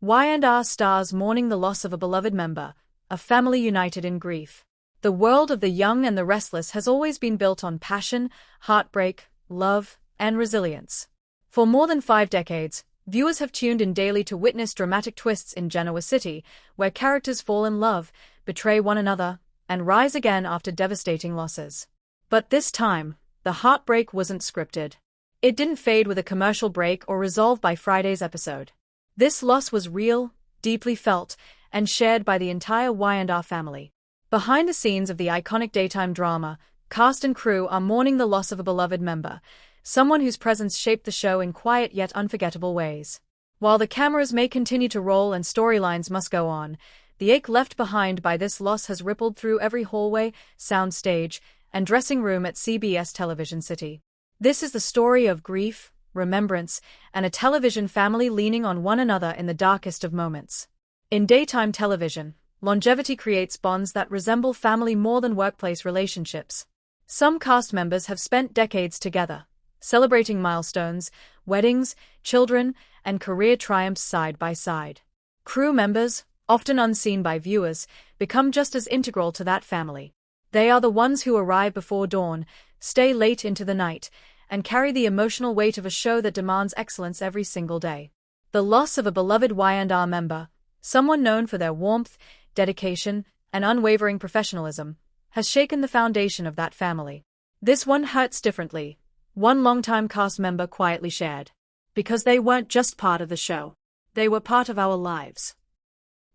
Y&R stars mourning the loss of a beloved member, a family united in grief. The world of the young and the restless has always been built on passion, heartbreak, love, and resilience. For more than 5 decades, viewers have tuned in daily to witness dramatic twists in Genoa City, where characters fall in love, betray one another, and rise again after devastating losses. But this time, the heartbreak wasn't scripted. It didn't fade with a commercial break or resolve by Friday's episode. This loss was real, deeply felt, and shared by the entire Y&R family. Behind the scenes of the iconic daytime drama, cast and crew are mourning the loss of a beloved member, someone whose presence shaped the show in quiet yet unforgettable ways. While the cameras may continue to roll and storylines must go on, the ache left behind by this loss has rippled through every hallway, soundstage, and dressing room at CBS Television City. This is the story of grief, remembrance, and a television family leaning on one another in the darkest of moments. In daytime television, longevity creates bonds that resemble family more than workplace relationships. Some cast members have spent decades together, celebrating milestones, weddings, children, and career triumphs side by side. Crew members, often unseen by viewers, become just as integral to that family. They are the ones who arrive before dawn, stay late into the night, and carry the emotional weight of a show that demands excellence every single day. The loss of a beloved Y&R member, someone known for their warmth, dedication, and unwavering professionalism, has shaken the foundation of that family. This one hurts differently, one longtime cast member quietly shared. Because they weren't just part of the show. They were part of our lives.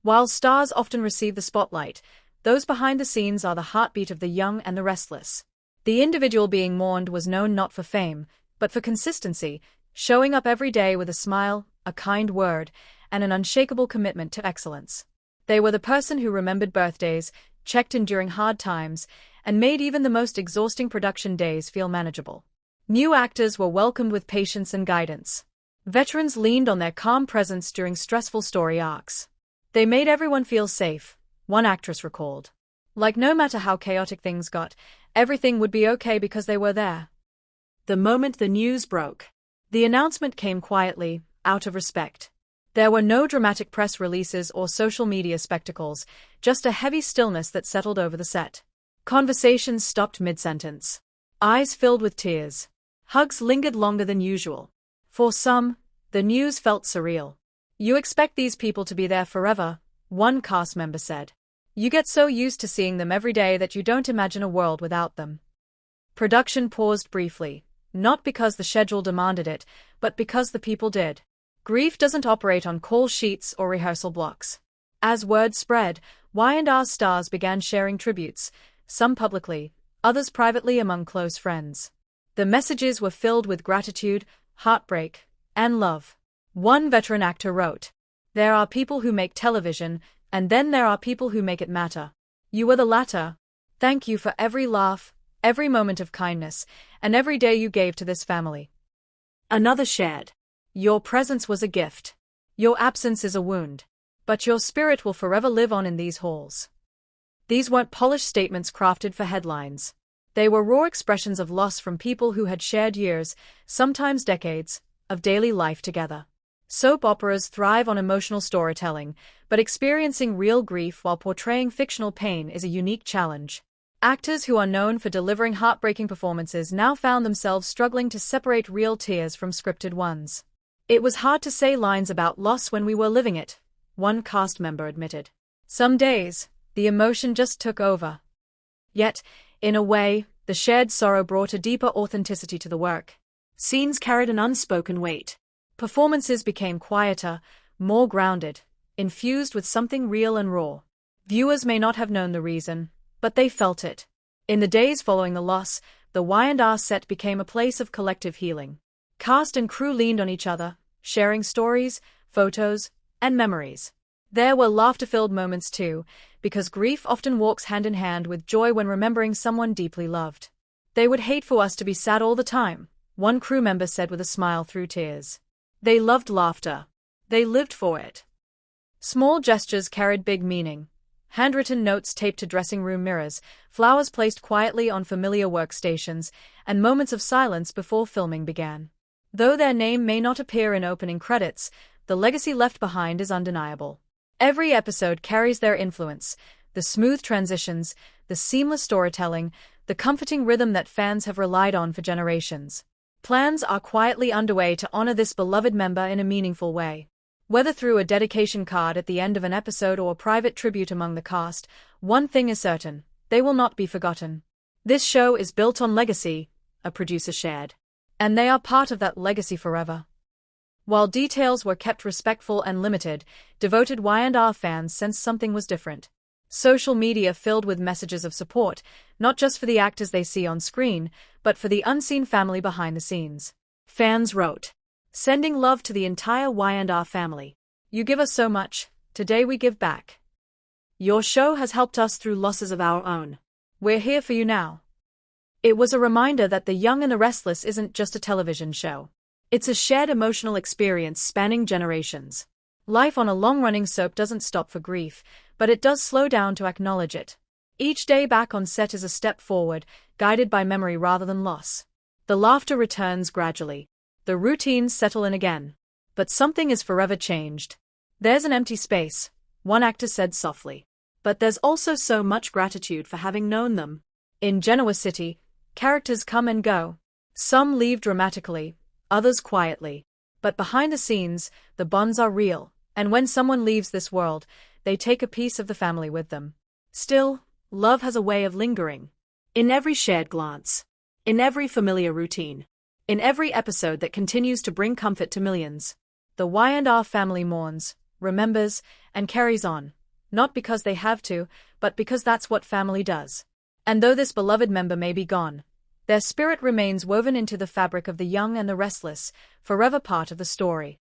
While stars often receive the spotlight, those behind the scenes are the heartbeat of the young and the restless. The individual being mourned was known not for fame, but for consistency, showing up every day with a smile, a kind word, and an unshakable commitment to excellence. They were the person who remembered birthdays, checked in during hard times, and made even the most exhausting production days feel manageable. New actors were welcomed with patience and guidance. Veterans leaned on their calm presence during stressful story arcs. They made everyone feel safe, one actress recalled. Like no matter how chaotic things got, everything would be okay because they were there. The moment the news broke, the announcement came quietly, out of respect. There were no dramatic press releases or social media spectacles, just a heavy stillness that settled over the set. Conversations stopped mid-sentence. Eyes filled with tears. Hugs lingered longer than usual. For some, the news felt surreal. "You expect these people to be there forever," one cast member said. "You get so used to seeing them every day that you don't imagine a world without them." Production paused briefly, not because the schedule demanded it, but because the people did. Grief doesn't operate on call sheets or rehearsal blocks. As word spread, Y&R stars began sharing tributes, some publicly, others privately among close friends. The messages were filled with gratitude, heartbreak, and love. One veteran actor wrote, "There are people who make television, and then there are people who make it matter. You were the latter. Thank you for every laugh, every moment of kindness, and every day you gave to this family." Another shared, "Your presence was a gift. Your absence is a wound. But your spirit will forever live on in these halls." These weren't polished statements crafted for headlines. They were raw expressions of loss from people who had shared years, sometimes decades, of daily life together. Soap operas thrive on emotional storytelling, but experiencing real grief while portraying fictional pain is a unique challenge. Actors who are known for delivering heartbreaking performances now found themselves struggling to separate real tears from scripted ones. "It was hard to say lines about loss when we were living it," one cast member admitted. "Some days, the emotion just took over." Yet, in a way, the shared sorrow brought a deeper authenticity to the work. Scenes carried an unspoken weight. Performances became quieter, more grounded, infused with something real and raw. Viewers may not have known the reason, but they felt it. In the days following the loss, the Y&R set became a place of collective healing. Cast and crew leaned on each other, sharing stories, photos, and memories. There were laughter-filled moments too, because grief often walks hand in hand with joy when remembering someone deeply loved. "They would hate for us to be sad all the time," one crew member said with a smile through tears. They loved laughter. They lived for it. Small gestures carried big meaning. Handwritten notes taped to dressing room mirrors, flowers placed quietly on familiar workstations, and moments of silence before filming began. Though their name may not appear in opening credits, the legacy left behind is undeniable. Every episode carries their influence, the smooth transitions, the seamless storytelling, the comforting rhythm that fans have relied on for generations. Plans are quietly underway to honor this beloved member in a meaningful way. Whether through a dedication card at the end of an episode or a private tribute among the cast, one thing is certain: they will not be forgotten. This show is built on legacy, a producer shared. And they are part of that legacy forever. While details were kept respectful and limited, devoted Y&R fans sensed something was different. Social media filled with messages of support, not just for the actors they see on screen, but for the unseen family behind the scenes. Fans wrote, "Sending love to the entire Y&R family. You give us so much, today we give back. Your show has helped us through losses of our own. We're here for you now." It was a reminder that The Young and the Restless isn't just a television show. It's a shared emotional experience spanning generations. Life on a long-running soap doesn't stop for grief, but it does slow down to acknowledge it. Each day back on set is a step forward, guided by memory rather than loss. The laughter returns gradually. The routines settle in again. But something is forever changed. "There's an empty space," one actor said softly. "But there's also so much gratitude for having known them." In Genoa City, characters come and go. Some leave dramatically, others quietly. But behind the scenes, the bonds are real, and when someone leaves this world, they take a piece of the family with them. Still, love has a way of lingering. In every shared glance. In every familiar routine. In every episode that continues to bring comfort to millions. The Y&R family mourns, remembers, and carries on. Not because they have to, but because that's what family does. And though this beloved member may be gone, their spirit remains woven into the fabric of The Young and the Restless, forever part of the story.